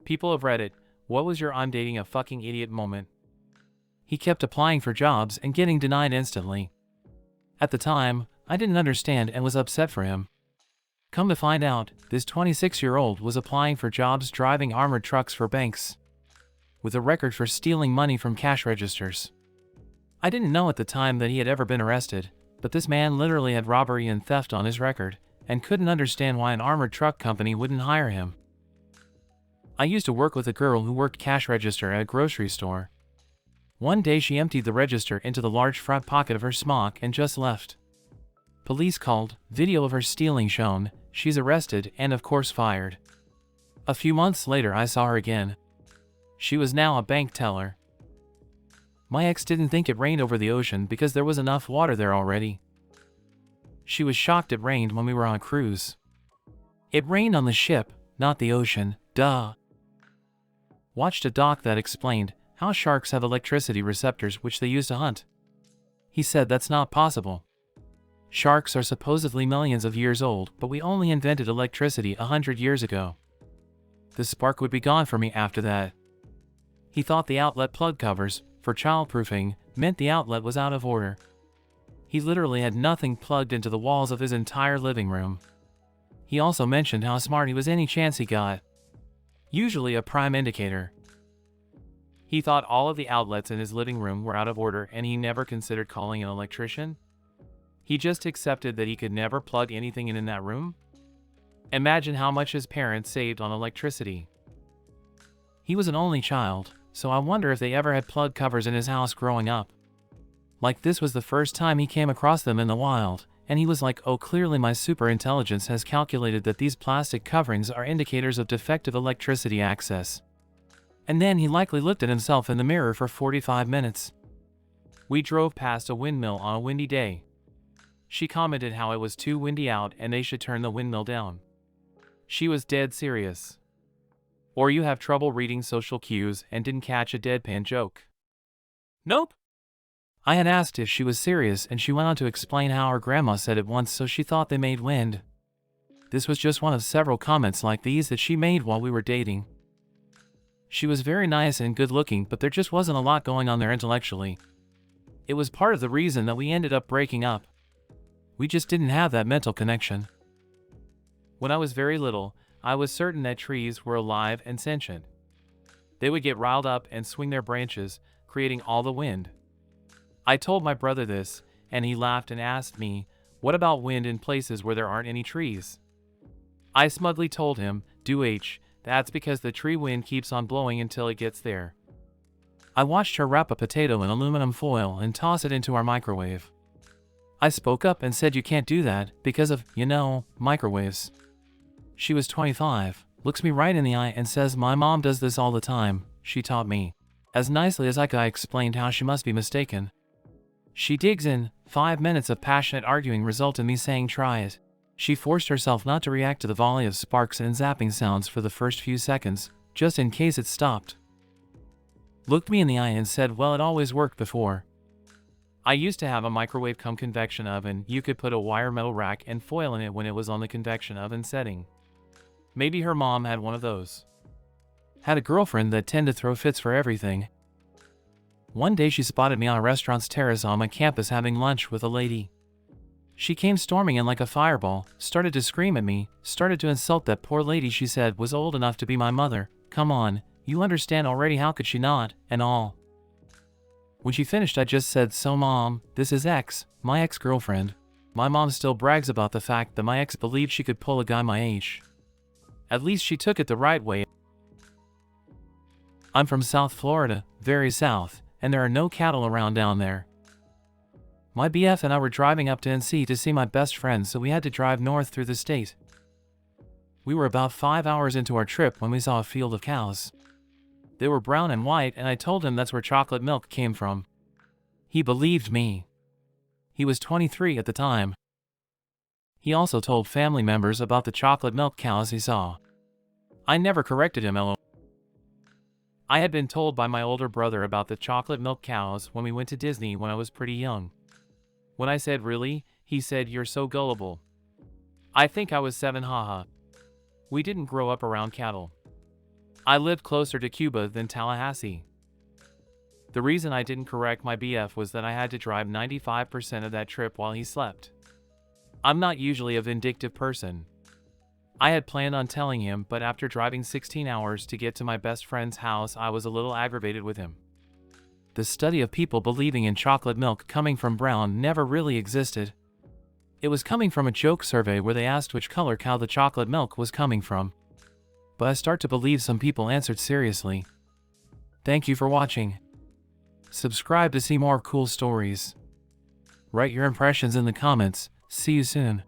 People of Reddit, what was your "I'm dating a fucking idiot" moment? He kept applying for jobs and getting denied instantly. At the time, I didn't understand and was upset for him. Come to find out, this 26-year-old was applying for jobs driving armored trucks for banks, with a record for stealing money from cash registers. I didn't know at the time that he had ever been arrested, but this man literally had robbery and theft on his record, and couldn't understand why an armored truck company wouldn't hire him. I used to work with a girl who worked cash register at a grocery store. One day she emptied the register into the large front pocket of her smock and just left. Police called, video of her stealing shown, she's arrested and of course fired. A few months later I saw her again. She was now a bank teller. My ex didn't think it rained over the ocean because there was enough water there already. She was shocked it rained when we were on a cruise. It rained on the ship, not the ocean, duh. Watched a doc that explained how sharks have electricity receptors which they use to hunt. He said that's not possible. Sharks are supposedly millions of years old, but we only invented electricity 100 years ago. The spark would be gone for me after that. He thought the outlet plug covers, for childproofing, meant the outlet was out of order. He literally had nothing plugged into the walls of his entire living room. He also mentioned how smart he was any chance he got. Usually a prime indicator. He thought all of the outlets in his living room were out of order and he never considered calling an electrician. He just accepted that he could never plug anything in that room. Imagine how much his parents saved on electricity. He was an only child, so I wonder if they ever had plug covers in his house growing up. Like this was the first time he came across them in the wild, and he was like, oh, clearly my super intelligence has calculated that these plastic coverings are indicators of defective electricity access. And then he likely looked at himself in the mirror for 45 minutes. We drove past a windmill on a windy day. She commented how it was too windy out and they should turn the windmill down. She was dead serious. Or you have trouble reading social cues and didn't catch a deadpan joke. Nope. I had asked if she was serious and she went on to explain how her grandma said it once so she thought they made wind. This was just one of several comments like these that she made while we were dating. She was very nice and good looking, but there just wasn't a lot going on there intellectually. It was part of the reason that we ended up breaking up. We just didn't have that mental connection. When I was very little, I was certain that trees were alive and sentient. They would get riled up and swing their branches, creating all the wind. I told my brother this, and he laughed and asked me, what about wind in places where there aren't any trees? I smugly told him, that's because the tree wind keeps on blowing until it gets there. I watched her wrap a potato in aluminum foil and toss it into our microwave. I spoke up and said you can't do that because of, microwaves. She was 25, looks me right in the eye and says my mom does this all the time, she taught me. As nicely as I could, I explained how she must be mistaken. She digs in. 5 minutes of passionate arguing result in me saying try it. She forced herself not to react to the volley of sparks and zapping sounds for the first few seconds, just in case it stopped. Looked me in the eye and said, well, it always worked before. I used to have a microwave cum convection oven. You could put a wire metal rack and foil in it when it was on the convection oven setting. Maybe her mom had one of those. Had a girlfriend that tended to throw fits for everything. One day she spotted me on a restaurant's terrace on my campus having lunch with a lady. She came storming in like a fireball, started to scream at me, started to insult that poor lady she said was old enough to be my mother. Come on, you understand already, how could she not, and all. When she finished I just said, so mom, this is X, my ex-girlfriend. My mom still brags about the fact that my ex believed she could pull a guy my age. At least she took it the right way. I'm from South Florida, very south, and there are no cattle around down there. My BF and I were driving up to NC to see my best friend, so we had to drive north through the state. We were about 5 hours into our trip when we saw a field of cows. They were brown and white, and I told him that's where chocolate milk came from. He believed me. He was 23 at the time. He also told family members about the chocolate milk cows he saw. I never corrected him, lol. I had been told by my older brother about the chocolate milk cows when we went to Disney when I was pretty young. When I said really, he said you're so gullible. I think I was 7, haha. We didn't grow up around cattle. I lived closer to Cuba than Tallahassee. The reason I didn't correct my BF was that I had to drive 95% of that trip while he slept. I'm not usually a vindictive person. I had planned on telling him, but after driving 16 hours to get to my best friend's house, I was a little aggravated with him. The study of people believing in chocolate milk coming from brown never really existed. It was coming from a joke survey where they asked which color cow the chocolate milk was coming from. But I start to believe some people answered seriously. Thank you for watching. Subscribe to see more cool stories. Write your impressions in the comments. See you soon.